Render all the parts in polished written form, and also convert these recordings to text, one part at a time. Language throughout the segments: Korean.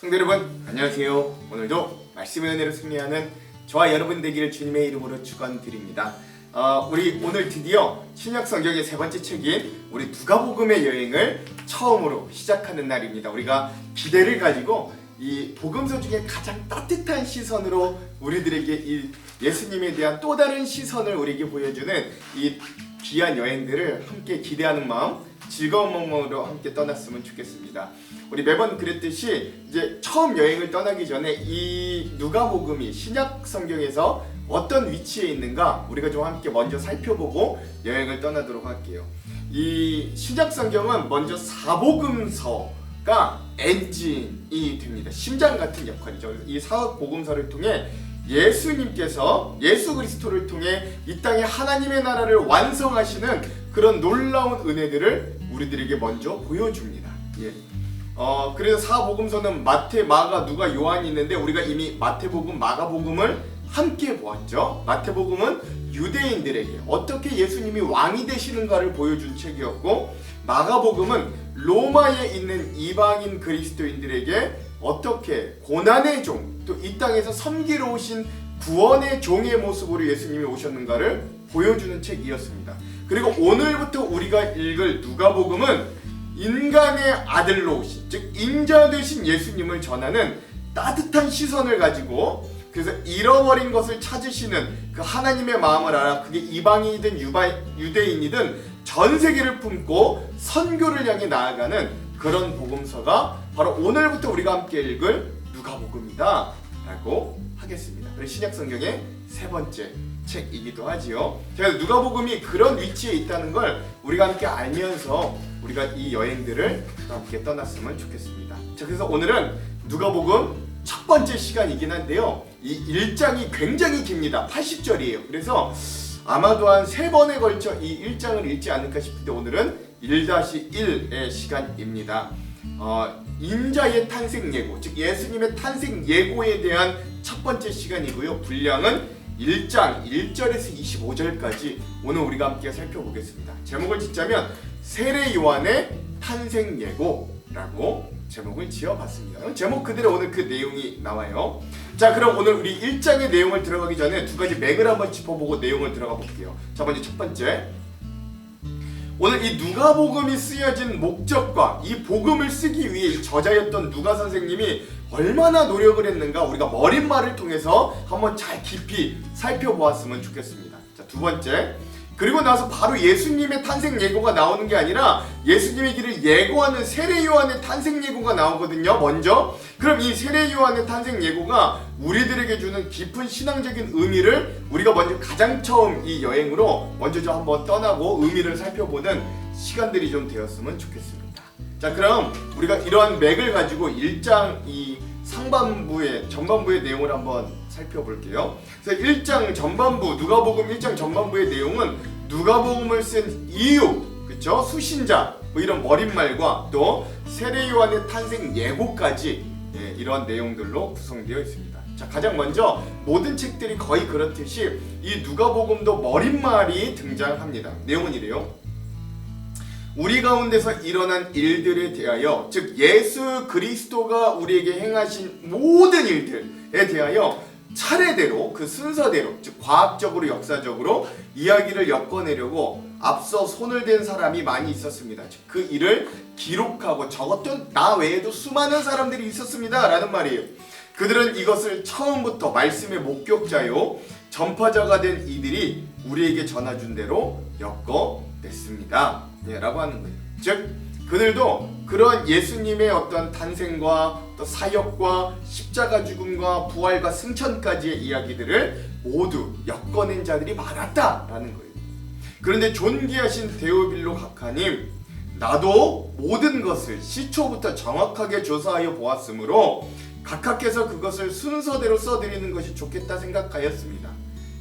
성도 여러분 안녕하세요. 오늘도 말씀의 은혜로 승리하는 저와 여러분 되기를 주님의 이름으로 축원드립니다. 우리 오늘 드디어 신약 성경의 세 번째 책인 우리 누가복음의 여행을 처음으로 시작하는 날입니다. 우리가 기대를 가지고 이 복음서 중에 가장 따뜻한 시선으로 우리들에게 이 예수님에 대한 또 다른 시선을 우리에게 보여주는 이 귀한 여행들을 함께 기대하는 마음, 즐거운 마음으로 함께 떠났으면 좋겠습니다. 우리 매번 그랬듯이 이제 처음 여행을 떠나기 전에 이 누가복음이 신약 성경에서 어떤 위치에 있는가 우리가 좀 함께 먼저 살펴보고 여행을 떠나도록 할게요. 이 신약 성경은 먼저 사복음서가 엔진이 됩니다. 심장 같은 역할이죠. 그래서 이 사복음서를 통해 예수님께서 예수 그리스도를 통해 이 땅에 하나님의 나라를 완성하시는 그런 놀라운 은혜들을 우리들에게 먼저 보여줍니다. 그래서 사복음서는 마태, 마가, 누가, 요한이 있는데 우리가 이미 마태복음, 마가복음을 함께 보았죠. 마태복음은 유대인들에게 어떻게 예수님이 왕이 되시는가를 보여준 책이었고, 마가복음은 로마에 있는 이방인 그리스도인들에게 어떻게 고난의 종, 또 이 땅에서 섬기러 오신 구원의 종의 모습으로 예수님이 오셨는가를 보여주는 책이었습니다. 그리고 오늘부터 우리가 읽을 누가복음은 인간의 아들로 오신, 즉 인자 되신 예수님을 전하는 따뜻한 시선을 가지고, 그래서 잃어버린 것을 찾으시는 그 하나님의 마음을 알아 그게 이방인이든 유대인이든 전 세계를 품고 선교를 향해 나아가는 그런 복음서가 바로 오늘부터 우리가 함께 읽을 누가복음이다 라고 하겠습니다. 그래서 신약 성경의 세 번째 책이기도 하지요. 그래서 누가복음이 그런 위치에 있다는 걸 우리가 함께 알면서 우리가 이 여행들을 함께 떠났으면 좋겠습니다. 자, 그래서 오늘은 누가복음 첫 번째 시간이긴 한데요, 이 1장이 굉장히 깁니다. 80절이에요. 그래서 아마도 한 3번에 걸쳐 이 1장을 읽지 않을까 싶은데 오늘은 1-1의 시간입니다. 인자의 탄생 예고, 즉 예수님의 탄생 예고에 대한 첫 번째 시간이고요. 분량은 1장 1절에서 25절까지 오늘 우리가 함께 살펴보겠습니다. 제목을 짓자면 세례 요한의 탄생 예고라고 제목을 지어봤습니다. 제목 그대로 오늘 그 내용이 나와요. 자, 그럼 오늘 우리 1장의 내용을 들어가기 전에 두 가지 맥을 한번 짚어보고 내용을 들어가 볼게요. 자, 먼저 첫 번째, 오늘 이 누가복음이 쓰여진 목적과 이 복음을 쓰기 위해 저자였던 누가 선생님이 얼마나 노력을 했는가 우리가 머릿말을 통해서 한번 잘 깊이 살펴보았으면 좋겠습니다. 자, 두 번째, 그리고 나서 바로 예수님의 탄생 예고가 나오는 게 아니라 예수님의 길을 예고하는 세례 요한의 탄생 예고가 나오거든요. 먼저 그럼 이 세례 요한의 탄생 예고가 우리들에게 주는 깊은 신앙적인 의미를 우리가 먼저 가장 처음 이 여행으로 먼저 좀 한번 떠나고 의미를 살펴보는 시간들이 좀 되었으면 좋겠습니다. 자, 그럼 우리가 이러한 맥을 가지고 1장 이 상반부의 전반부의 내용을 한번 살펴볼게요. 그래서 1장 전반부, 누가복음 1장 전반부의 내용은 누가복음을 쓴 이유, 그쵸? 수신자, 뭐 이런 머릿말과 또 세례 요한의 탄생 예고까지 이러한 내용들로 구성되어 있습니다. 자, 가장 먼저 모든 책들이 거의 그렇듯이 이 누가복음도 머릿말이 등장합니다. 내용은 이래요. 우리 가운데서 일어난 일들에 대하여, 즉 예수 그리스도가 우리에게 행하신 모든 일들에 대하여 차례대로 그 순서대로, 즉 과학적으로 역사적으로 이야기를 엮어내려고 앞서 손을 댄 사람이 많이 있었습니다. 즉 그 일을 기록하고 적었던 나 외에도 수많은 사람들이 있었습니다 라는 말이에요. 그들은 이것을 처음부터 말씀의 목격자요 전파자가 된 이들이 우리에게 전해준 대로 엮어냈습니다 라고 하는 거예요. 즉 그들도 그런 예수님의 어떤 탄생과 또 사역과 십자가 죽음과 부활과 승천까지의 이야기들을 모두 엮어낸 자들이 많았다라는 거예요. 그런데 존귀하신 데오빌로 각하님, 나도 모든 것을 시초부터 정확하게 조사하여 보았으므로 각하께서 그것을 순서대로 써드리는 것이 좋겠다 생각하였습니다.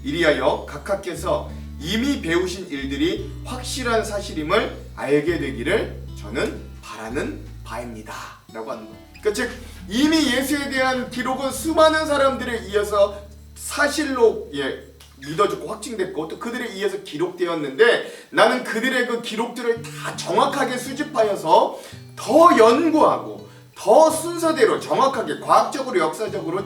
이리하여 각하께서 이미 배우신 일들이 확실한 사실임을 알게 되기를 저는 바라는 바입니다 라고 하는 거예요. 그러니까 즉 이미 예수에 대한 기록은 수많은 사람들에 의해서 사실로 믿어졌고 확증됐고 또 그들에 의해서 기록되었는데, 나는 그들의 그 기록들을 다 정확하게 수집하여서 더 연구하고 더 순서대로 정확하게 과학적으로 역사적으로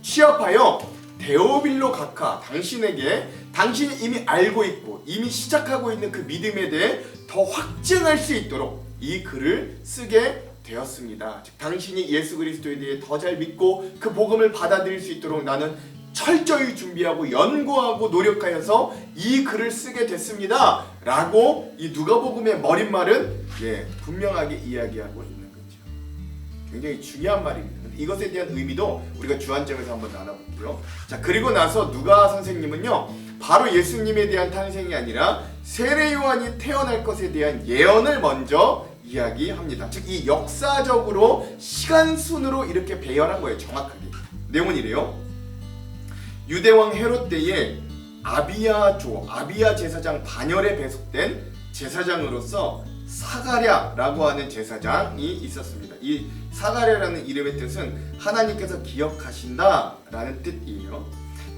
취합하여 데오빌로 각하 당신에게 당신이 이미 알고 있고 이미 시작하고 있는 그 믿음에 대해 더 확증할 수 있도록 이 글을 쓰게 되었습니다. 즉 당신이 예수 그리스도에 대해 더 잘 믿고 그 복음을 받아들일 수 있도록 나는 철저히 준비하고 연구하고 노력하여서 이 글을 쓰게 됐습니다 라고 이 누가복음의 머릿말은 분명하게 이야기하고 있는 거죠. 굉장히 중요한 말입니다. 이것에 대한 의미도 우리가 주안점에서 한번 나눠볼게요. 자, 그리고 나서 누가 선생님은요, 바로 예수님에 대한 탄생이 아니라 세례 요한이 태어날 것에 대한 예언을 먼저 이야기합니다. 즉 이 역사적으로 시간 순으로 이렇게 배열한 거예요. 정확하게. 내용은 이래요. 유대왕 헤롯 때에 아비야 제사장 반열에 배속된 제사장으로서 사가랴라고 하는 제사장이 있었습니다. 이 사가랴라는 이름의 뜻은 하나님께서 기억하신다라는 뜻이에요.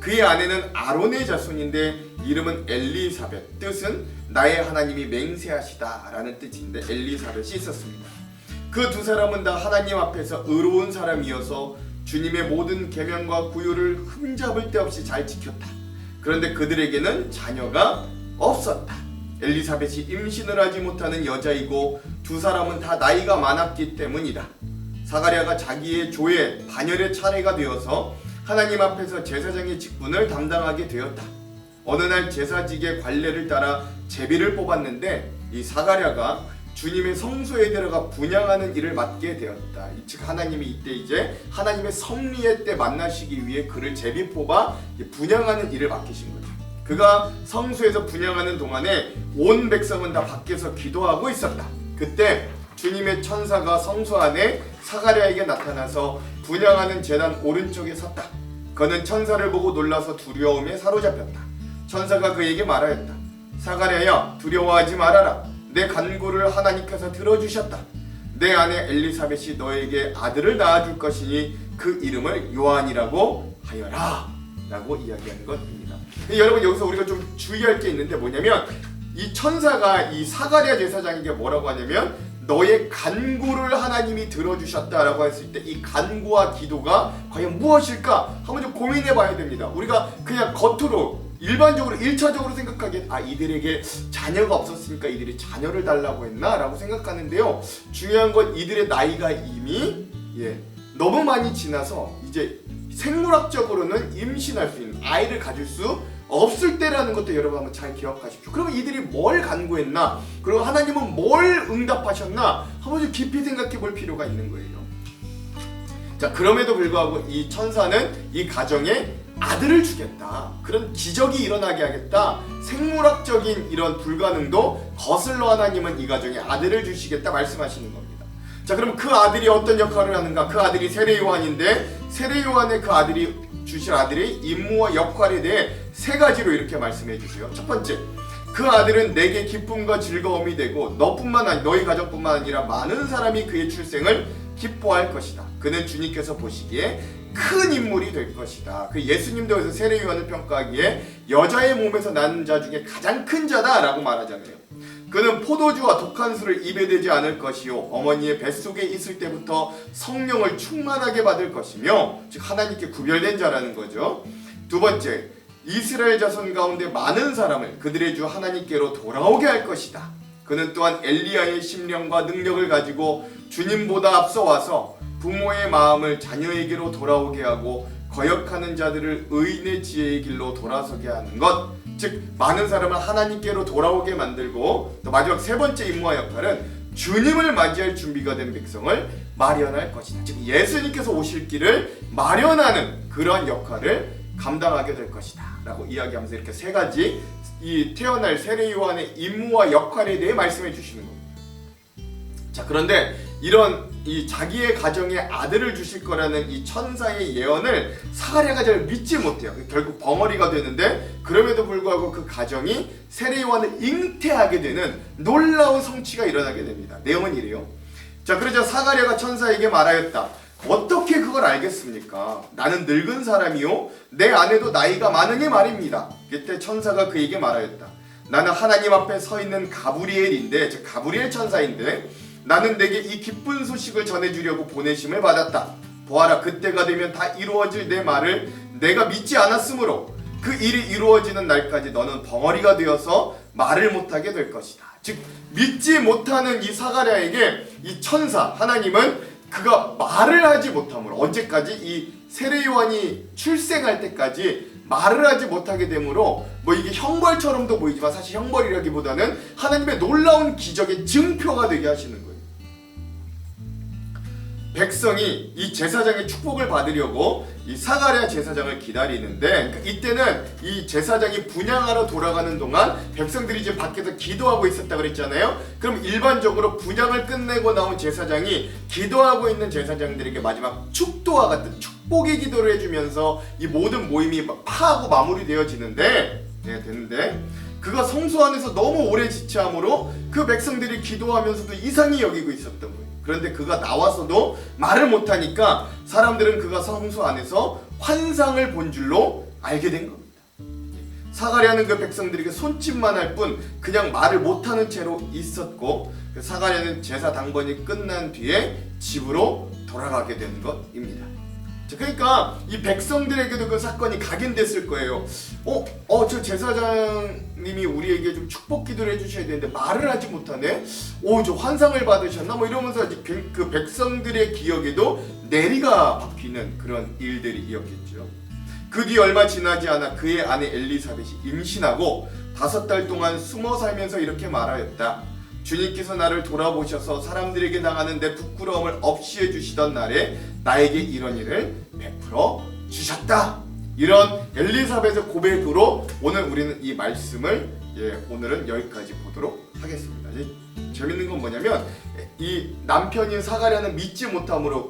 그의 아내는 아론의 자손인데 이름은 엘리사벳, 뜻은 나의 하나님이 맹세하시다라는 뜻인데 엘리사벳이 있었습니다. 그 두 사람은 다 하나님 앞에서 의로운 사람이어서 주님의 모든 계명과 구율을 흠잡을 데 없이 잘 지켰다. 그런데 그들에게는 자녀가 없었다. 엘리사벳이 임신을 하지 못하는 여자이고 두 사람은 다 나이가 많았기 때문이다. 사가랴가 자기의 조에 반열의 차례가 되어서 하나님 앞에서 제사장의 직분을 담당하게 되었다. 어느 날 제사직의 관례를 따라 제비를 뽑았는데 이 사가랴가 주님의 성소에 들어가 분향하는 일을 맡게 되었다. 즉 하나님이 이때 이제 하나님의 성리의 때 만나시기 위해 그를 제비 뽑아 분향하는 일을 맡기신 거죠. 그가 성소에서 분향하는 동안에 온 백성은 다 밖에서 기도하고 있었다. 그때 주님의 천사가 성소 안에 사가랴에게 나타나서 분향하는 제단 오른쪽에 섰다. 그는 천사를 보고 놀라서 두려움에 사로잡혔다. 천사가 그에게 말하였다. 사가랴야, 두려워하지 말아라. 내 간구를 하나님께서 들어주셨다. 내 아내 엘리사벳이 너에게 아들을 낳아줄 것이니 그 이름을 요한이라고 하여라 라고 이야기하는 것입니다. 여러분 여기서 우리가 좀 주의할 게 있는데 뭐냐면 이 천사가 이 사가랴 제사장에게 뭐라고 하냐면 너의 간구를 하나님이 들어주셨다라고 했을 때 이 간구와 기도가 과연 무엇일까 한번 좀 고민해 봐야 됩니다. 우리가 그냥 겉으로 일반적으로 1차적으로 생각하기엔 이들에게 자녀가 없었으니까 이들이 자녀를 달라고 했나 라고 생각하는데요, 중요한 건 이들의 나이가 이미 너무 많이 지나서 이제 생물학적으로는 임신할 수 있는 아이를 가질 수 없을 때라는 것도 여러분 한번 잘 기억하십시오. 그러면 이들이 뭘 간구했나, 그리고 하나님은 뭘 응답하셨나 한번 좀 깊이 생각해 볼 필요가 있는 거예요. 자, 그럼에도 불구하고 이 천사는 이 가정에 아들을 주겠다, 그런 기적이 일어나게 하겠다, 생물학적인 이런 불가능도 거슬러 하나님은 이 가정에 아들을 주시겠다 말씀하시는 겁니다. 자, 그럼 그 아들이 어떤 역할을 하는가? 그 아들이 세례 요한인데 세례 요한의 그 아들이 주실 아들의 임무와 역할에 대해 세 가지로 이렇게 말씀해 주세요. 첫 번째, 그 아들은 내게 기쁨과 즐거움이 되고 너뿐만 아니 너희 가족뿐만 아니라 많은 사람이 그의 출생을 기뻐할 것이다. 그는 주님께서 보시기에 큰 인물이 될 것이다. 그 예수님도 여기서 세례 요한을 평가하기에 여자의 몸에서 난 자 중에 가장 큰 자다라고 말하잖아요. 그는 포도주와 독한 술을 입에 대지 않을 것이요 어머니의 뱃속에 있을 때부터 성령을 충만하게 받을 것이며, 즉 하나님께 구별된 자라는 거죠. 두 번째, 이스라엘 자손 가운데 많은 사람을 그들의 주 하나님께로 돌아오게 할 것이다. 그는 또한 엘리야의 심령과 능력을 가지고 주님보다 앞서 와서 부모의 마음을 자녀에게로 돌아오게 하고 거역하는 자들을 의인의 지혜의 길로 돌아서게 하는 것, 즉 많은 사람을 하나님께로 돌아오게 만들고, 또 마지막 세 번째 임무와 역할은 주님을 맞이할 준비가 된 백성을 마련할 것이다. 즉 예수님께서 오실 길을 마련하는 그런 역할을 감당하게 될 것이다 라고 이야기하면서 이렇게 세 가지 이 태어날 세례 요한의 임무와 역할에 대해 말씀해 주시는 겁니다. 자, 그런데 이런 이 자기의 가정에 아들을 주실 거라는 이 천사의 예언을 사가랴가 잘 믿지 못해요. 결국 벙어리가 되는데, 그럼에도 불구하고 그 가정이 세례 요한을 잉태하게 되는 놀라운 성취가 일어나게 됩니다. 내용은 이래요. 자, 그러자 사가랴가 천사에게 말하였다. 어떻게 그걸 알겠습니까? 나는 늙은 사람이요 내 아내도 나이가 많으니 말입니다. 그때 천사가 그에게 말하였다. 나는 하나님 앞에 서 있는 가브리엘인데, 즉 가브리엘 천사인데 나는 내게 이 기쁜 소식을 전해주려고 보내심을 받았다. 보아라, 그때가 되면 다 이루어질 내 말을 내가 믿지 않았으므로 그 일이 이루어지는 날까지 너는 벙어리가 되어서 말을 못하게 될 것이다. 즉 믿지 못하는 이 사가랴에게 이 천사 하나님은 그가 말을 하지 못함으로, 언제까지? 이 세례 요한이 출생할 때까지 말을 하지 못하게 되므로 뭐 이게 형벌처럼도 보이지만 사실 형벌이라기보다는 하나님의 놀라운 기적의 증표가 되게 하시는 거예요. 백성이 이 제사장의 축복을 받으려고 이 사가랴 제사장을 기다리는데, 이때는 이 제사장이 분향하러 돌아가는 동안 백성들이 지금 밖에서 기도하고 있었다 그랬잖아요. 그럼 일반적으로 분향을 끝내고 나온 제사장이 기도하고 있는 제사장들에게 마지막 축도와 같은 축복의 기도를 해주면서 이 모든 모임이 파하고 마무리되어지는데, 되는데 그가 성소 안에서 너무 오래 지체함으로 그 백성들이 기도하면서도 이상히 여기고 있었던 거예요. 그런데 그가 나와서도 말을 못하니까 사람들은 그가 성소 안에서 환상을 본 줄로 알게 된 겁니다. 사가랴는 그 백성들에게 손짓만 할 뿐 그냥 말을 못하는 채로 있었고, 사가랴는 제사 당번이 끝난 뒤에 집으로 돌아가게 된 것입니다. 그러니까 이 백성들에게도 그 사건이 각인됐을 거예요. 저 제사장님이 우리에게 좀 축복 기도를 해주셔야 되는데 말을 하지 못하네. 저 환상을 받으셨나? 뭐 이러면서 그 백성들의 기억에도 내리가 박히는 그런 일들이었겠죠. 그 뒤 얼마 지나지 않아 그의 아내 엘리사벳이 임신하고 5달 동안 숨어 살면서 이렇게 말하였다. 주님께서 나를 돌아보셔서 사람들에게 당하는 내 부끄러움을 없이 해주시던 날에 나에게 이런 일을 베풀어 주셨다. 이런 엘리사벳의 고백으로 오늘 우리는 이 말씀을 오늘은 여기까지 보도록 하겠습니다. 재밌는 건 뭐냐면 이 남편인 사가랴는 믿지 못함으로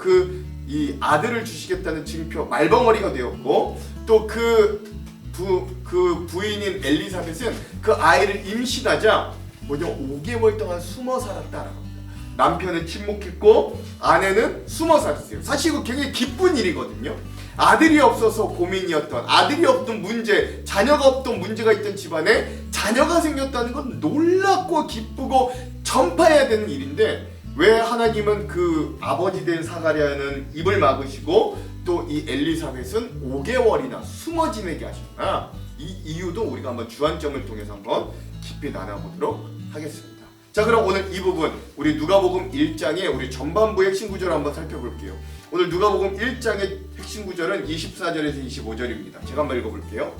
이 아들을 주시겠다는 증표 말벙어리가 되었고, 또 그 부인인 엘리사벳은 그 아이를 임신하자 5개월 동안 숨어 살았다라고 합니다. 남편은 침묵했고 아내는 숨어 살았어요. 사실 이거 굉장히 기쁜 일이거든요. 아들이 없어서 고민이었던, 아들이 없던 문제, 자녀가 없던 문제가 있던 집안에 자녀가 생겼다는 건 놀랍고 기쁘고 전파해야 되는 일인데, 왜 하나님은 그 아버지 된 사가랴는 입을 막으시고 또 이 엘리사벳은 5개월이나 숨어 지내게 하셨나? 이 이유도 우리가 한번 주안점을 통해서 한번 깊이 나눠보도록 하겠습니다. 자, 그럼 오늘 이 부분 우리 누가복음 1장의 우리 전반부 핵심 구절을 한번 살펴볼게요. 오늘 누가복음 1장의 핵심 구절은 24절에서 25절입니다. 제가 한번 읽어볼게요.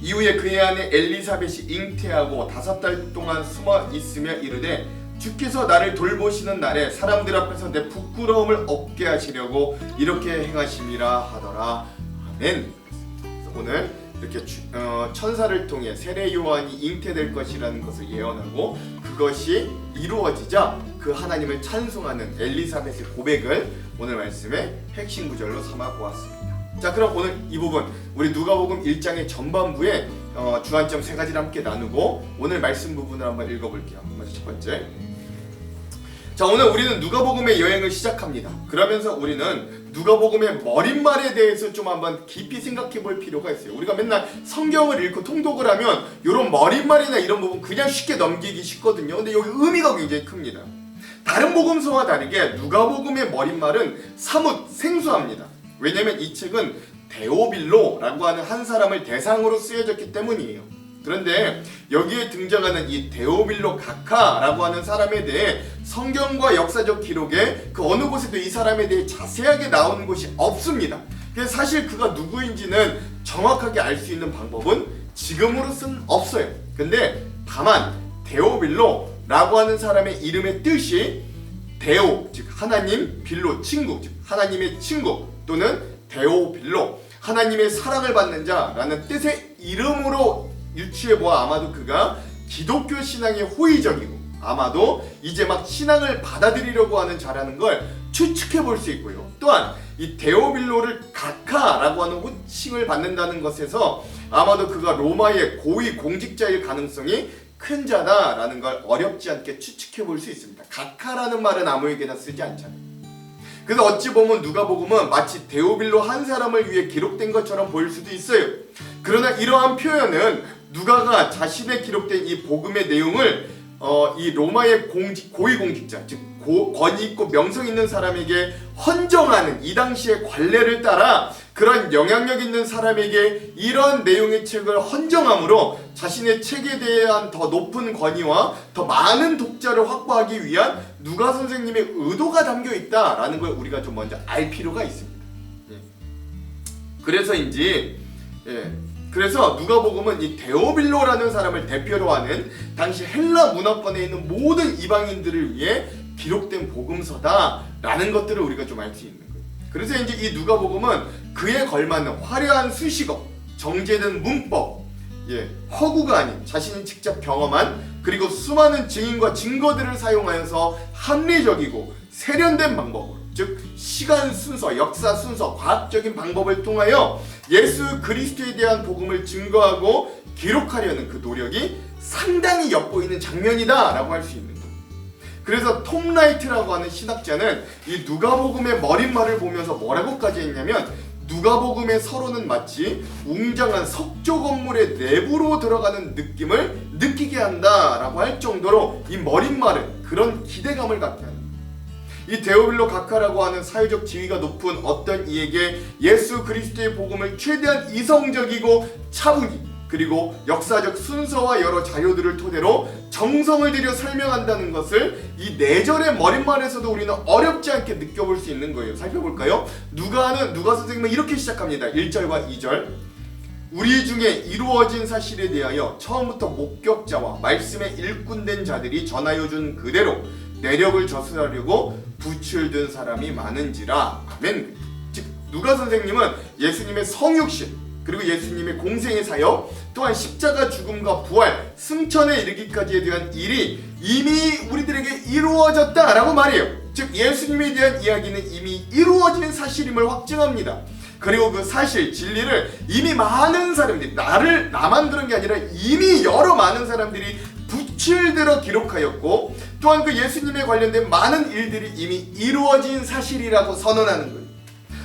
이후에 그의 아내 엘리사벳이 잉태하고 5달 동안 숨어 있으며 이르되 주께서 나를 돌보시는 날에 사람들 앞에서 내 부끄러움을 없게 하시려고 이렇게 행하심이라 하더라. 아멘. 오늘 이렇게 천사를 통해 세례 요한이 잉태될 것이라는 것을 예언하고 그것이 이루어지자 그 하나님을 찬송하는 엘리사벳의 고백을 오늘 말씀의 핵심 구절로 삼아 보았습니다. 자, 그럼 오늘 이 부분 우리 누가복음 1장의 전반부에 주안점 3가지를 함께 나누고 오늘 말씀 부분을 한번 읽어볼게요. 먼저 첫 번째, 자, 오늘 우리는 누가복음의 여행을 시작합니다. 그러면서 우리는 누가복음의 머릿말에 대해서 좀 한번 깊이 생각해 볼 필요가 있어요. 우리가 맨날 성경을 읽고 통독을 하면 이런 머릿말이나 이런 부분 그냥 쉽게 넘기기 쉽거든요. 근데 여기 의미가 굉장히 큽니다. 다른 복음서와 다르게 누가복음의 머릿말은 사뭇 생소합니다. 왜냐면 이 책은 데오빌로라고 하는 한 사람을 대상으로 쓰여졌기 때문이에요. 그런데 여기에 등장하는 이 데오빌로 가카라고 하는 사람에 대해 성경과 역사적 기록에 그 어느 곳에도 이 사람에 대해 자세하게 나오는 곳이 없습니다. 그래서 사실 그가 누구인지는 정확하게 알 수 있는 방법은 지금으로서는 없어요. 근데 다만 데오빌로라고 하는 사람의 이름의 뜻이 데오, 즉 하나님, 빌로, 친구, 즉 하나님의 친구, 또는 데오빌로, 하나님의 사랑을 받는 자라는 뜻의 이름으로 유추해보아 아마도 그가 기독교 신앙의 호의적이고 아마도 이제 막 신앙을 받아들이려고 하는 자라는 걸 추측해볼 수 있고요. 또한 이 데오빌로를 가카라고 하는 호칭을 받는다는 것에서 아마도 그가 로마의 고위 공직자일 가능성이 큰 자다라는 걸 어렵지 않게 추측해볼 수 있습니다. 가카라는 말은 아무에게나 쓰지 않잖아요. 그래서 어찌 보면 누가복음은 마치 데오빌로 한 사람을 위해 기록된 것처럼 보일 수도 있어요. 그러나 이러한 표현은 누가가 자신의 기록된 이 복음의 내용을 이 로마의 고위공직자, 즉 권위 있고 명성 있는 사람에게 헌정하는 이 당시의 관례를 따라 그런 영향력 있는 사람에게 이런 내용의 책을 헌정함으로 자신의 책에 대한 더 높은 권위와 더 많은 독자를 확보하기 위한 누가 선생님의 의도가 담겨 있다라는 걸 우리가 좀 먼저 알 필요가 있습니다. 그래서 누가복음은 이 데오빌로라는 사람을 대표로 하는 당시 헬라 문화권에 있는 모든 이방인들을 위해 기록된 복음서다라는 것들을 우리가 좀 알 수 있는 거예요. 그래서 이제 이 누가복음은 그에 걸맞는 화려한 수식어, 정제된 문법, 허구가 아닌 자신이 직접 경험한 그리고 수많은 증인과 증거들을 사용하여서 합리적이고 세련된 방법으로, 즉 시간 순서, 역사 순서, 과학적인 방법을 통하여 예수 그리스도에 대한 복음을 증거하고 기록하려는 그 노력이 상당히 엿보이는 장면이다 라고 할 수 있는 거예요. 그래서 톰 라이트라고 하는 신학자는 이 누가복음의 머릿말을 보면서 뭐라고까지 했냐면, 누가복음의 서론은 마치 웅장한 석조 건물의 내부로 들어가는 느낌을 느끼게 한다라고 할 정도로 이 머릿말은 그런 기대감을 갖게 합니다. 이 데오빌로 각하라고 하는 사회적 지위가 높은 어떤 이에게 예수 그리스도의 복음을 최대한 이성적이고 차분히 그리고 역사적 순서와 여러 자료들을 토대로 정성을 들여 설명한다는 것을 이 4절의 머릿말에서도 우리는 어렵지 않게 느껴볼 수 있는 거예요. 살펴볼까요? 누가 선생님은 이렇게 시작합니다. 1절과 2절. 우리 중에 이루어진 사실에 대하여 처음부터 목격자와 말씀에 일꾼된 자들이 전하여 준 그대로 내력을 저술하려고 부출된 사람이 많은지라. 아멘. 즉 누가 선생님은 예수님의 성육신 그리고 예수님의 공생의 사역, 또한 십자가 죽음과 부활, 승천에 이르기까지에 대한 일이 이미 우리들에게 이루어졌다라고 말해요. 즉 예수님에 대한 이야기는 이미 이루어진 사실임을 확증합니다. 그리고 그 사실, 진리를 이미 많은 사람들이, 나만 그런 게 아니라 이미 여러 많은 사람들이 붓을들어 기록하였고, 또한 그 예수님에 관련된 많은 일들이 이미 이루어진 사실이라고 선언하는 거예요.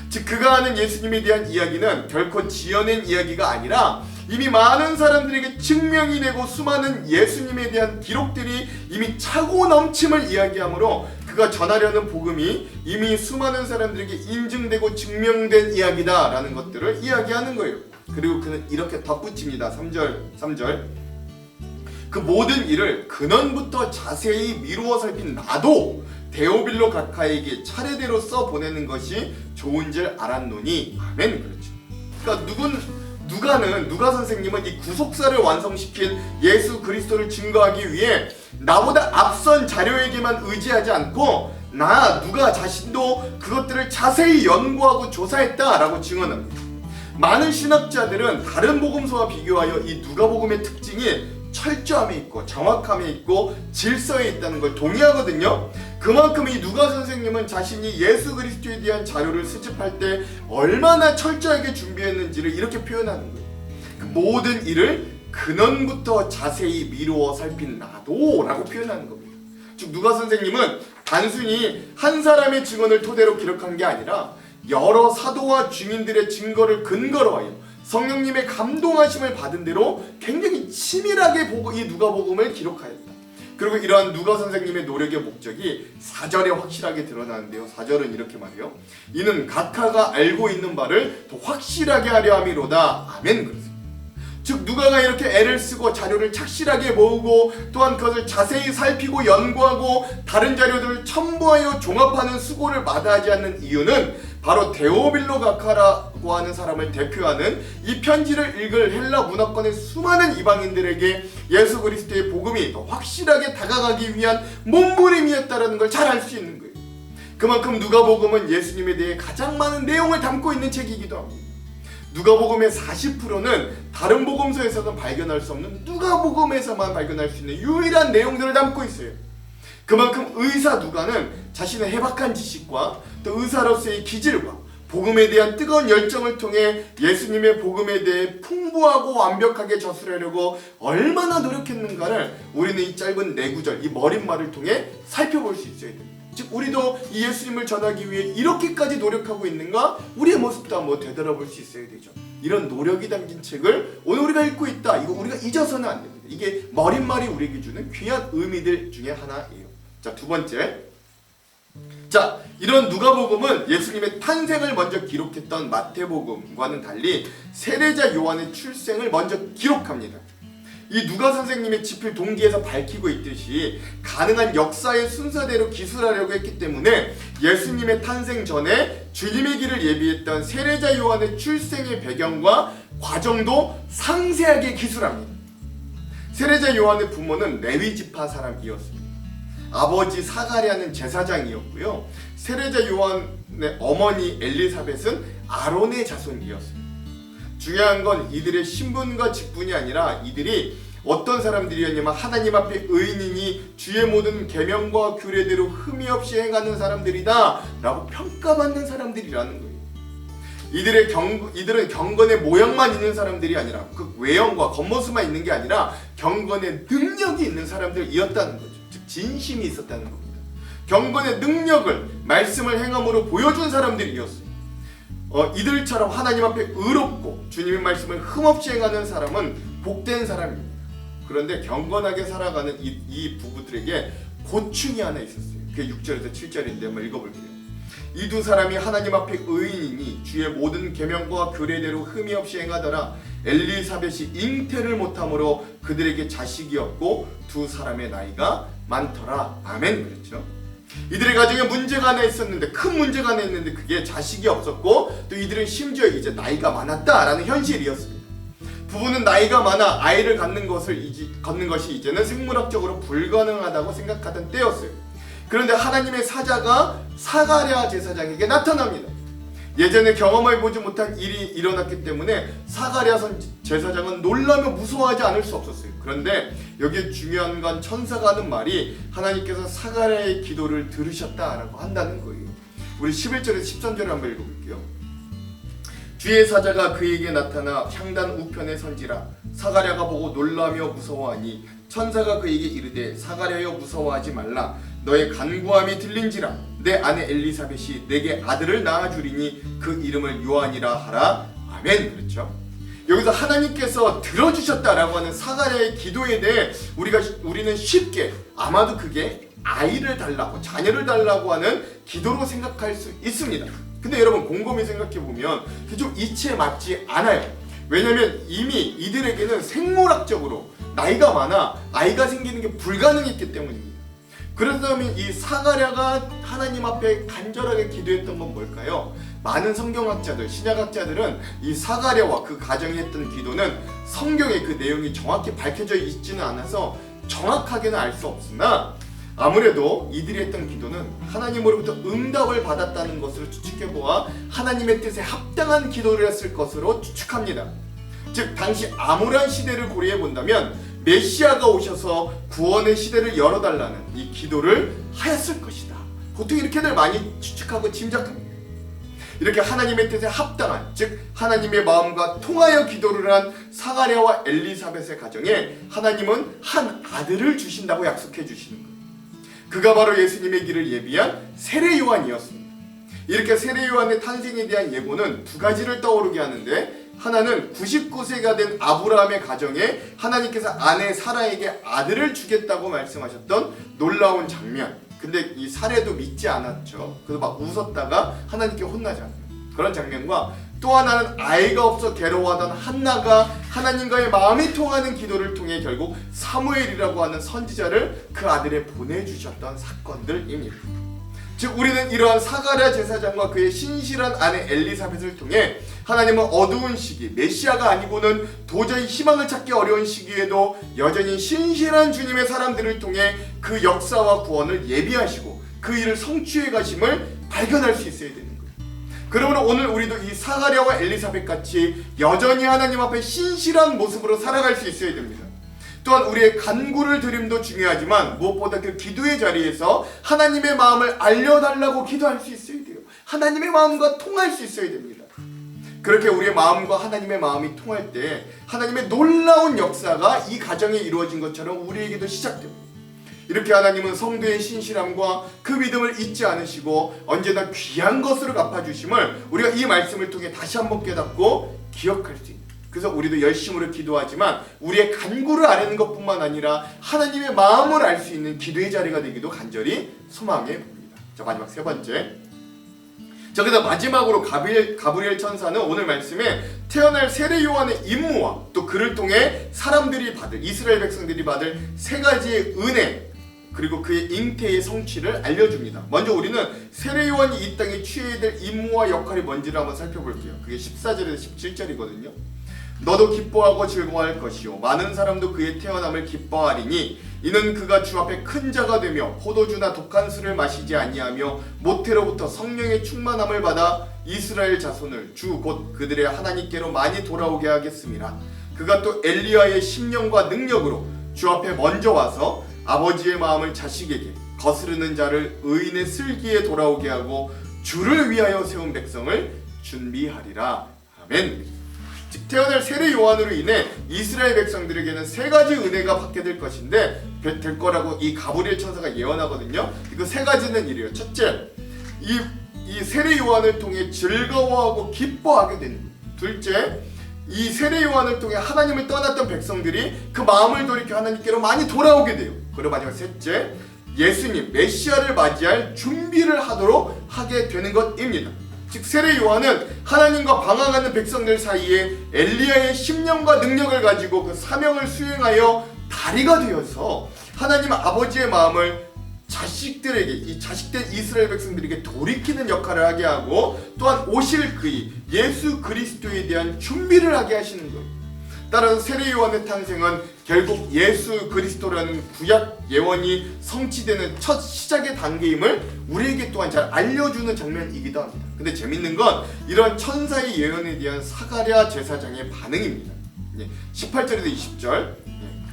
즉 그가 하는 예수님에 대한 이야기는 결코 지어낸 이야기가 아니라 이미 많은 사람들에게 증명이 되고 수많은 예수님에 대한 기록들이 이미 차고 넘침을 이야기하므로 그가 전하려는 복음이 이미 수많은 사람들에게 인증되고 증명된 이야기다라는 것들을 이야기하는 거예요. 그리고 그는 이렇게 덧붙입니다. 3절. 그 모든 일을 근원부터 자세히 미루어 살핀 나도 데오빌로 각하에게 차례대로 써 보내는 것이 좋은 줄 알았노니. 아멘. 그렇죠. 그러니까 누가 선생님은 이 구속사를 완성시킨 예수 그리스도를 증거하기 위해 나보다 앞선 자료에게만 의지하지 않고 누가 자신도 그것들을 자세히 연구하고 조사했다라고 증언합니다. 많은 신학자들은 다른 복음서와 비교하여 이 누가복음의 특징이 철저함에 있고 정확함에 있고 질서에 있다는 걸 동의하거든요. 그만큼 이 누가 선생님은 자신이 예수 그리스도에 대한 자료를 수집할 때 얼마나 철저하게 준비했는지를 이렇게 표현하는 거예요. 그 모든 일을 근원부터 자세히 미루어 살핀 나도라고 표현하는 겁니다. 즉 누가 선생님은 단순히 한 사람의 증언을 토대로 기록한 게 아니라 여러 사도와 증인들의 증거를 근거로 하여 성령님의 감동하심을 받은 대로 굉장히 치밀하게 이 누가복음을 기록하였다. 그리고 이러한 누가 선생님의 노력의 목적이 4절에 확실하게 드러나는데요. 4절은 이렇게 말해요. 이는 각하가 알고 있는 바를 더 확실하게 하려 함이로다. 아멘. 그렇습니다. 즉 누가가 이렇게 애를 쓰고 자료를 착실하게 모으고 또한 그것을 자세히 살피고 연구하고 다른 자료들을 첨부하여 종합하는 수고를 마다하지 않는 이유는 바로 데오빌로 각하라고 하는 사람을 대표하는 이 편지를 읽을 헬라 문화권의 수많은 이방인들에게 예수 그리스도의 복음이 더 확실하게 다가가기 위한 몸부림이었다는 걸 잘 알 수 있는 거예요. 그만큼 누가복음은 예수님에 대해 가장 많은 내용을 담고 있는 책이기도 합니다. 누가복음의 40%는 다른 복음서에서는 발견할 수 없는 누가복음에서만 발견할 수 있는 유일한 내용들을 담고 있어요. 그만큼 의사 누가는 자신의 해박한 지식과 또 의사로서의 기질과 복음에 대한 뜨거운 열정을 통해 예수님의 복음에 대해 풍부하고 완벽하게 저술하려고 얼마나 노력했는가를 우리는 이 짧은 4구절, 이 머릿말을 통해 살펴볼 수 있어야 됩니다. 즉 우리도 이 예수님을 전하기 위해 이렇게까지 노력하고 있는가? 우리의 모습도 한번 되돌아볼 수 있어야 되죠. 이런 노력이 담긴 책을 오늘 우리가 읽고 있다. 이거 우리가 잊어서는 안 됩니다. 겁니다. 이게 머릿말이 우리에게 주는 귀한 의미들 중에 하나예요. 자, 두 번째. 자, 이런 누가복음은 예수님의 탄생을 먼저 기록했던 마태복음과는 달리 세례자 요한의 출생을 먼저 기록합니다. 이 누가 선생님의 집필 동기에서 밝히고 있듯이 가능한 역사의 순서대로 기술하려고 했기 때문에 예수님의 탄생 전에 주님의 길을 예비했던 세례자 요한의 출생의 배경과 과정도 상세하게 기술합니다. 세례자 요한의 부모는 레위 지파 사람이었습니다. 아버지 사가랴는 제사장이었고요. 세례자 요한의 어머니 엘리사벳은 아론의 자손이었습니다. 중요한 건 이들의 신분과 직분이 아니라 이들이 어떤 사람들이었냐면 하나님 앞에 의인이니 주의 모든 계명과 규례대로 흠이 없이 행하는 사람들이다 라고 평가받는 사람들이라는 거예요. 이들은 경건의 모양만 있는 사람들이 아니라 그 외형과 겉모습만 있는 게 아니라 경건의 능력이 있는 사람들이었다는 거죠. 즉 진심이 있었다는 겁니다. 경건의 능력을 말씀을 행함으로 보여준 사람들이었어요. 이들처럼 하나님 앞에 의롭고 주님의 말씀을 흠없이 행하는 사람은 복된 사람입니다. 그런데 경건하게 살아가는 이 부부들에게 고충이 하나 있었어요. 그게 6절에서 7절인데 한번 읽어볼게요. 이 두 사람이 하나님 앞에 의인이니 주의 모든 계명과 규례대로 흠이 없이 행하더라. 엘리사벳이 잉태를 못함으로 그들에게 자식이 없고 두 사람의 나이가 많더라. 아멘. 그랬죠. 이들의 가정에 문제가 하나 있었는데, 큰 문제가 하나 있는데 그게 자식이 없었고 또 이들은 심지어 이제 나이가 많았다라는 현실이었습니다. 부부는 나이가 많아 아이를 갖는 것이 이제는 생물학적으로 불가능하다고 생각하던 때였어요. 그런데 하나님의 사자가 사가랴 제사장에게 나타납니다. 예전에 경험해보지 못한 일이 일어났기 때문에 사가랴 제사장은 놀라며 무서워하지 않을 수 없었어요. 그런데 여기에 중요한 건 천사가 하는 말이 하나님께서 사가랴의 기도를 들으셨다라고 한다는 거예요. 우리 11절에서 13절을 한번 읽어볼게요. 주의 사자가 그에게 나타나 향단 우편에 선지라. 사가랴가 보고 놀라며 무서워하니 천사가 그에게 이르되 사가랴여 무서워하지 말라. 너의 간구함이 들린지라. 내 아내 엘리사벳이 내게 아들을 낳아주리니 그 이름을 요한이라 하라. 아멘. 그렇죠? 여기서 하나님께서 들어주셨다라고 하는 사가랴의 기도에 대해 우리는 쉽게 아마도 그게 아이를 달라고, 자녀를 달라고 하는 기도로 생각할 수 있습니다. 근데 여러분 곰곰이 생각해보면 그게 좀 이치에 맞지 않아요. 왜냐면 이미 이들에게는 생물학적으로 나이가 많아 아이가 생기는 게 불가능했기 때문입니다. 그렇다면 이 사가랴가 하나님 앞에 간절하게 기도했던 건 뭘까요? 많은 성경학자들, 신약학자들은 이 사가랴와 그 가정이 했던 기도는 성경에 그 내용이 정확히 밝혀져 있지는 않아서 정확하게는 알 수 없으나 아무래도 이들이 했던 기도는 하나님으로부터 응답을 받았다는 것으로 추측해보아 하나님의 뜻에 합당한 기도를 했을 것으로 추측합니다. 즉 당시 암울한 시대를 고려해본다면 메시아가 오셔서 구원의 시대를 열어달라는 이 기도를 하였을 것이다. 보통 이렇게들 많이 추측하고 짐작합니다. 이렇게 하나님의 뜻에 합당한, 즉 하나님의 마음과 통하여 기도를 한 사가랴와 엘리사벳의 가정에 하나님은 한 아들을 주신다고 약속해 주시는 거예요. 그가 바로 예수님의 길을 예비한 세례 요한이었습니다. 이렇게 세례 요한의 탄생에 대한 예고는 두 가지를 떠오르게 하는데, 하나는 99세가 된 아브라함의 가정에 하나님께서 아내 사라에게 아들을 주겠다고 말씀하셨던 놀라운 장면. 근데 이 사례도 믿지 않았죠. 그래서 막 웃었다가 하나님께 혼나잖아요. 그런 장면과 또 하나는 아이가 없어 괴로워하던 한나가 하나님과의 마음이 통하는 기도를 통해 결국 사무엘이라고 하는 선지자를 그 아들에 보내주셨던 사건들입니다. 즉 우리는 이러한 사가랴 제사장과 그의 신실한 아내 엘리사벳을 통해 하나님은 어두운 시기, 메시아가 아니고는 도저히 희망을 찾기 어려운 시기에도 여전히 신실한 주님의 사람들을 통해 그 역사와 구원을 예비하시고 그 일을 성취해 가심을 발견할 수 있어야 되는 거예요. 그러므로 오늘 우리도 이 사가랴와 엘리사벳 같이 여전히 하나님 앞에 신실한 모습으로 살아갈 수 있어야 됩니다. 또한 우리의 간구를 드림도 중요하지만 무엇보다 그 기도의 자리에서 하나님의 마음을 알려달라고 기도할 수 있어야 돼요. 하나님의 마음과 통할 수 있어야 됩니다. 그렇게 우리의 마음과 하나님의 마음이 통할 때 하나님의 놀라운 역사가 이 가정에 이루어진 것처럼 우리에게도 시작됩니다. 이렇게 하나님은 성도의 신실함과 그 믿음을 잊지 않으시고 언제나 귀한 것으로 갚아주심을 우리가 이 말씀을 통해 다시 한번 깨닫고 기억할 수 있는 그래서 우리도 열심으로 기도하지만 우리의 간구를 아는 것뿐만 아니라 하나님의 마음을 알 수 있는 기도의 자리가 되기도 간절히 소망해 봅니다. 자, 마지막 세 번째. 자, 그래서 마지막으로 가브리엘 천사는 오늘 말씀에 태어날 세례 요한의 임무와 또 그를 통해 사람들이 받을, 이스라엘 백성들이 받을 세 가지의 은혜, 그리고 그의 잉태의 성취를 알려줍니다. 먼저 우리는 세례 요한이 이 땅에 취해야 될 임무와 역할이 뭔지를 한번 살펴볼게요. 그게 14절에서 17절이거든요. 너도 기뻐하고 즐거워할 것이요 많은 사람도 그의 태어남을 기뻐하리니 이는 그가 주 앞에 큰 자가 되며 포도주나 독한 술을 마시지 아니하며 모태로부터 성령의 충만함을 받아 이스라엘 자손을 주 곧 그들의 하나님께로 많이 돌아오게 하겠습니다. 그가 또 엘리야의 심령과 능력으로 주 앞에 먼저 와서 아버지의 마음을 자식에게 거스르는 자를 의인의 슬기에 돌아오게 하고 주를 위하여 세운 백성을 준비하리라. 아멘. 즉 태어날 세례 요한으로 인해 이스라엘 백성들에게는 세 가지 은혜가 받게 될 것인데 될 거라고 이 가브리엘 천사가 예언하거든요. 그 세 가지는 이래요. 첫째, 이 세례 요한을 통해 즐거워하고 기뻐하게 되는 거예요. 둘째, 이 세례 요한을 통해 하나님을 떠났던 백성들이 그 마음을 돌이켜 하나님께로 많이 돌아오게 돼요. 그리고 마지막 셋째, 예수님 메시아를 맞이할 준비를 하도록 하게 되는 것입니다. 즉 세례 요한은 하나님과 방황하는 백성들 사이에 엘리야의 심령과 능력을 가지고 그 사명을 수행하여 다리가 되어서 하나님 아버지의 마음을 자식들에게, 이 자식된 이스라엘 백성들에게 돌이키는 역할을 하게 하고 또한 오실 그이 예수 그리스도에 대한 준비를 하게 하시는 거예요. 따라서 세례 요한의 탄생은 결국 예수 그리스도라는 구약 예언이 성취되는 첫 시작의 단계임을 우리에게 또한 잘 알려주는 장면이기도 합니다. 근데 재밌는 건 이런 천사의 예언에 대한 사가랴 제사장의 반응입니다. 18절에서 20절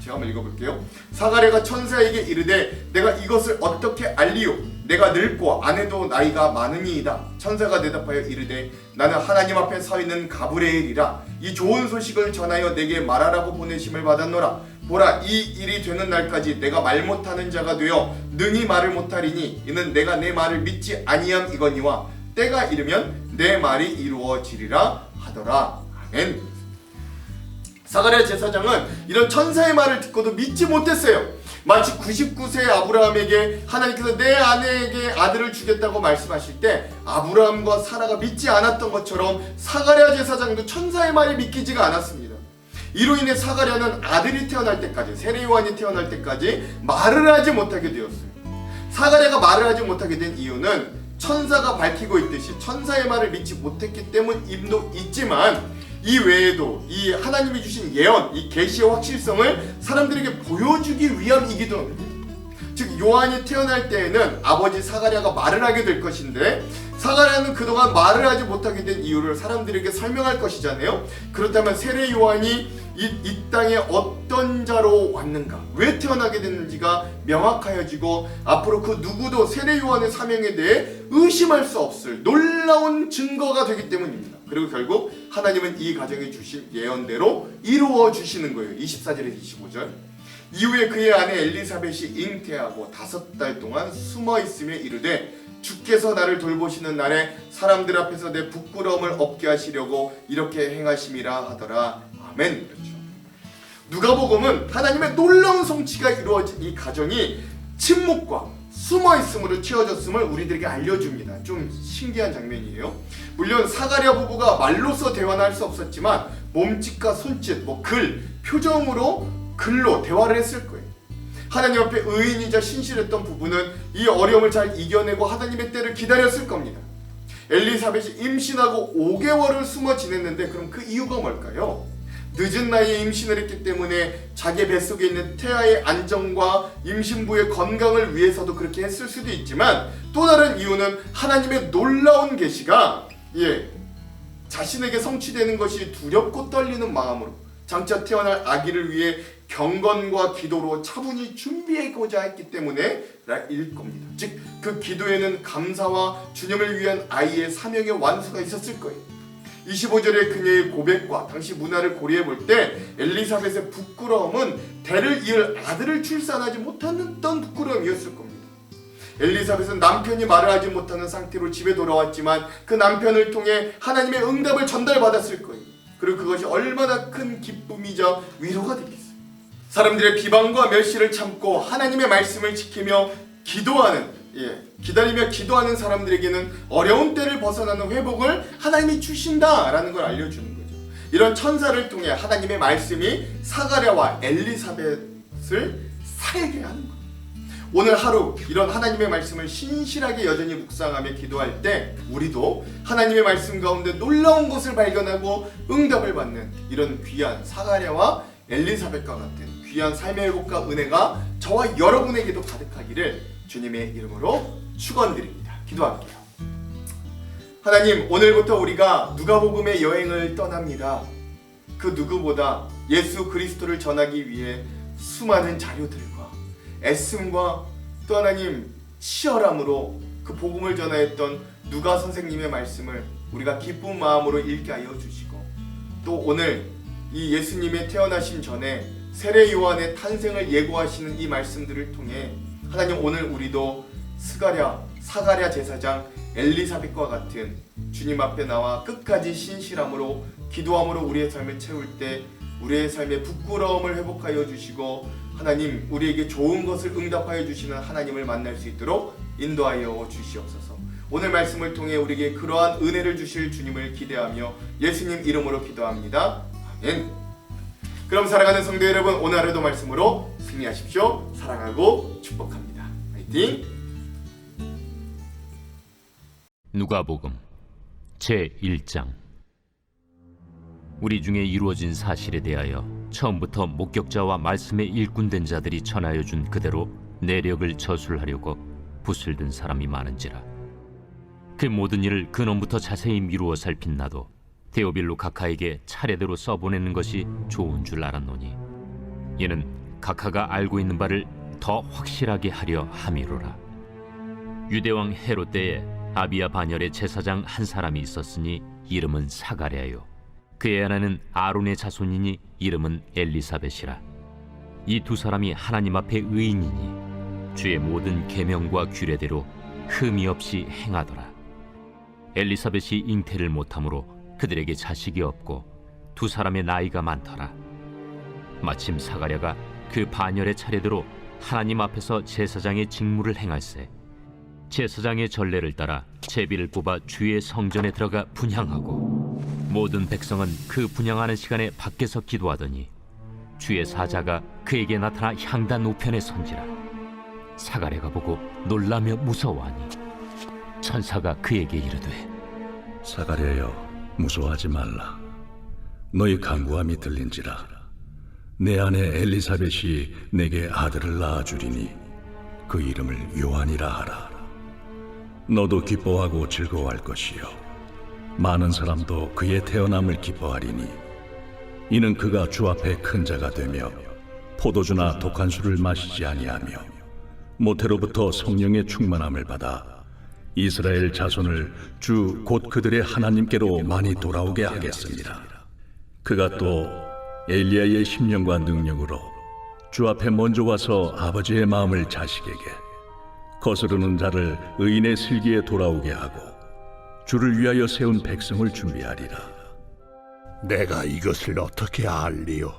제가 한번 읽어볼게요. 사가랴가 천사에게 이르되 내가 이것을 어떻게 알리요? 내가 늙고 아내도 나이가 많으니이다. 천사가 대답하여 이르되 나는 하나님 앞에 서 있는 가브리엘이라. 이 좋은 소식을 전하여 내게 말하라고 보내심을 받았노라. 보라, 이 일이 되는 날까지 내가 말 못하는 자가 되어 능히 말을 못하리니 이는 내가 내 말을 믿지 아니함이거니와 때가 이르면 내 말이 이루어지리라 하더라. 아멘. 사가랴 제사장은 이런 천사의 말을 듣고도 믿지 못했어요. 마치 99세의 아브라함에게 하나님께서 내 아내에게 아들을 주겠다고 말씀하실 때 아브라함과 사라가 믿지 않았던 것처럼 사가랴 제사장도 천사의 말을 믿기지가 않았습니다. 이로 인해 사가랴는 아들이 태어날 때까지, 세례 요한이 태어날 때까지 말을 하지 못하게 되었어요. 사가랴가 말을 하지 못하게 된 이유는 천사가 밝히고 있듯이 천사의 말을 믿지 못했기 때문임도 있지만 이 외에도 이 하나님이 주신 예언, 이 계시의 확실성을 사람들에게 보여주기 위함이기도 합니다. 즉 요한이 태어날 때에는 아버지 사가랴가 말을 하게 될 것인데 사가랴는 그동안 말을 하지 못하게 된 이유를 사람들에게 설명할 것이잖아요. 그렇다면 세례 요한이 이 땅에 어떤 자로 왔는가, 왜 태어나게 됐는지가 명확하여지고 앞으로 그 누구도 세례 요한의 사명에 대해 의심할 수 없을 놀라운 증거가 되기 때문입니다. 그리고 결국 하나님은 이 가정에 주신 예언대로 이루어 주시는 거예요. 24절에서 25절. 이후에 그의 아내 엘리사벳이 잉태하고 5달 동안 숨어 있으며 이르되 주께서 나를 돌보시는 날에 사람들 앞에서 내 부끄러움을 없게 하시려고 이렇게 행하심이라 하더라. 아멘. 그렇죠. 누가복음은 하나님의 놀라운 성취가 이루어진 이 가정이 침묵과 숨어있음으로 채워졌음을 우리들에게 알려줍니다. 좀 신기한 장면이에요. 물론 사가랴 부부가 말로서 대화는 할 수 없었지만 몸짓과 손짓, 글, 표정으로 글로 대화를 했을 거예요. 하나님 앞에 의인이자 신실했던 부부는 이 어려움을 잘 이겨내고 하나님의 때를 기다렸을 겁니다. 엘리사벳이 임신하고 5개월을 숨어 지냈는데 그럼 그 이유가 뭘까요? 늦은 나이에 임신을 했기 때문에 자기 뱃속에 있는 태아의 안정과 임신부의 건강을 위해서도 그렇게 했을 수도 있지만 또 다른 이유는 하나님의 놀라운 계시가 자신에게 성취되는 것이 두렵고 떨리는 마음으로 장차 태어날 아기를 위해 경건과 기도로 차분히 준비하고자 했기 때문에 일 겁니다. 즉 그 기도에는 감사와 주님을 위한 아이의 사명의 완수가 있었을 거예요. 25절의 그녀의 고백과 당시 문화를 고려해 볼 때 엘리사벳의 부끄러움은 대를 이을 아들을 출산하지 못했던 부끄러움이었을 겁니다. 엘리사벳은 남편이 말을 하지 못하는 상태로 집에 돌아왔지만 그 남편을 통해 하나님의 응답을 전달받았을 거예요. 그리고 그것이 얼마나 큰 기쁨이자 위로가 되겠어요. 사람들의 비방과 멸시를 참고 하나님의 말씀을 지키며 기다리며 기도하는 사람들에게는 어려운 때를 벗어나는 회복을 하나님이 주신다라는 걸 알려주는 거죠. 이런 천사를 통해 하나님의 말씀이 사가랴와 엘리사벳을 살게 하는 거예요. 오늘 하루 이런 하나님의 말씀을 신실하게 여전히 묵상하며 기도할 때 우리도 하나님의 말씀 가운데 놀라운 것을 발견하고 응답을 받는 이런 귀한 사가랴와 엘리사벳과 같은 귀한 삶의 회복과 은혜가 저와 여러분에게도 가득하기를 주님의 이름으로 축원드립니다. 기도할게요. 하나님, 오늘부터 우리가 누가복음의 여행을 떠납니다. 그 누구보다 예수 그리스도를 전하기 위해 수많은 자료들과 애씀과 또 하나님 치열함으로 그 복음을 전하였던 누가 선생님의 말씀을 우리가 기쁜 마음으로 읽게 하여 주시고, 또 오늘 이 예수님의 태어나심 전에 세례 요한의 탄생을 예고하시는 이 말씀들을 통해 하나님, 오늘 우리도 사가랴 제사장 엘리사벳과 같은 주님 앞에 나와 끝까지 신실함으로 기도함으로 우리의 삶을 채울 때 우리의 삶의 부끄러움을 회복하여 주시고 하나님, 우리에게 좋은 것을 응답하여 주시는 하나님을 만날 수 있도록 인도하여 주시옵소서. 오늘 말씀을 통해 우리에게 그러한 은혜를 주실 주님을 기대하며 예수님 이름으로 기도합니다. 아멘. 그럼 사랑하는 성도 여러분, 오늘 하루도 말씀으로 승리하십시오. 사랑하고 축복합니다. 화이팅! 누가복음 제1장. 우리 중에 이루어진 사실에 대하여 처음부터 목격자와 말씀에 일꾼된 자들이 전하여 준 그대로 내력을 저술하려고 붓을 든 사람이 많은지라. 그 모든 일을 근원부터 자세히 미루어 살핀 나도 데오빌로 각하에게 차례대로 써보내는 것이 좋은 줄 알았노니, 이는 각하가 알고 있는 바를 더 확실하게 하려 함이로라. 유대왕 헤롯 때에 아비야 반열의 제사장 한 사람이 있었으니 이름은 사가랴요. 그의 아내는 아론의 자손이니 이름은 엘리사벳이라. 이 두 사람이 하나님 앞에 의인이니 주의 모든 계명과 규례대로 흠이 없이 행하더라. 엘리사벳이 잉태를 못하므로 그들에게 자식이 없고 두 사람의 나이가 많더라. 마침 사가랴가 그 반열의 차례대로 하나님 앞에서 제사장의 직무를 행할세 제사장의 전례를 따라 제비를 뽑아 주의 성전에 들어가 분향하고, 모든 백성은 그 분향하는 시간에 밖에서 기도하더니 주의 사자가 그에게 나타나 향단 우편에 선지라. 사가랴가 보고 놀라며 무서워하니 천사가 그에게 이르되, 사가랴여, 무서워하지 말라. 너희 간구함이 들린지라. 내 아내 엘리사벳이 내게 아들을 낳아주리니 그 이름을 요한이라 하라. 너도 기뻐하고 즐거워할 것이요, 많은 사람도 그의 태어남을 기뻐하리니, 이는 그가 주 앞에 큰 자가 되며 포도주나 독한 술을 마시지 아니하며 모태로부터 성령의 충만함을 받아 이스라엘 자손을 주 곧 그들의 하나님께로 많이 돌아오게 하겠습니다. 그가 또 엘리야의 심령과 능력으로 주 앞에 먼저 와서 아버지의 마음을 자식에게, 거스르는 자를 의인의 슬기에 돌아오게 하고 주를 위하여 세운 백성을 준비하리라. 내가 이것을 어떻게 알리요?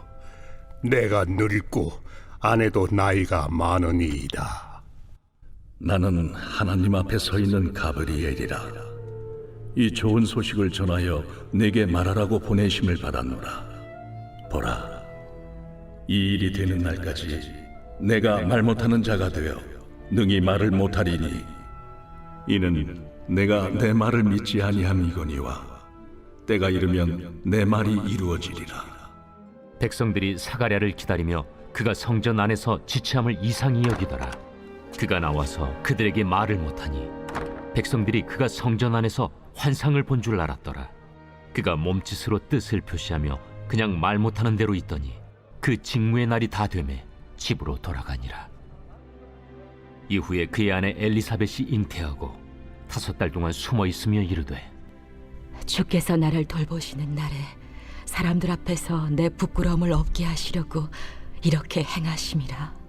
내가 늙고 아내도 나이가 많으니이다. 나는 하나님 앞에 서 있는 가브리엘이라. 이 좋은 소식을 전하여 내게 말하라고 보내심을 받았노라. 보라, 이 일이 되는 날까지 내가 말 못하는 자가 되어 능히 말을 못하리니, 이는 내가 내 말을 믿지 아니함이거니와 때가 이르면 내 말이 이루어지리라. 백성들이 사가랴를 기다리며 그가 성전 안에서 지체함을 이상히 여기더라. 그가 나와서 그들에게 말을 못하니 백성들이 그가 성전 안에서 환상을 본 줄 알았더라. 그가 몸짓으로 뜻을 표시하며 그냥 말 못하는 대로 있더니 그 직무의 날이 다 되매 집으로 돌아가니라. 이후에 그의 아내 엘리사벳이 잉태하고 5달 동안 숨어 있으며 이르되, 주께서 나를 돌보시는 날에 사람들 앞에서 내 부끄러움을 없게 하시려고 이렇게 행하심이라.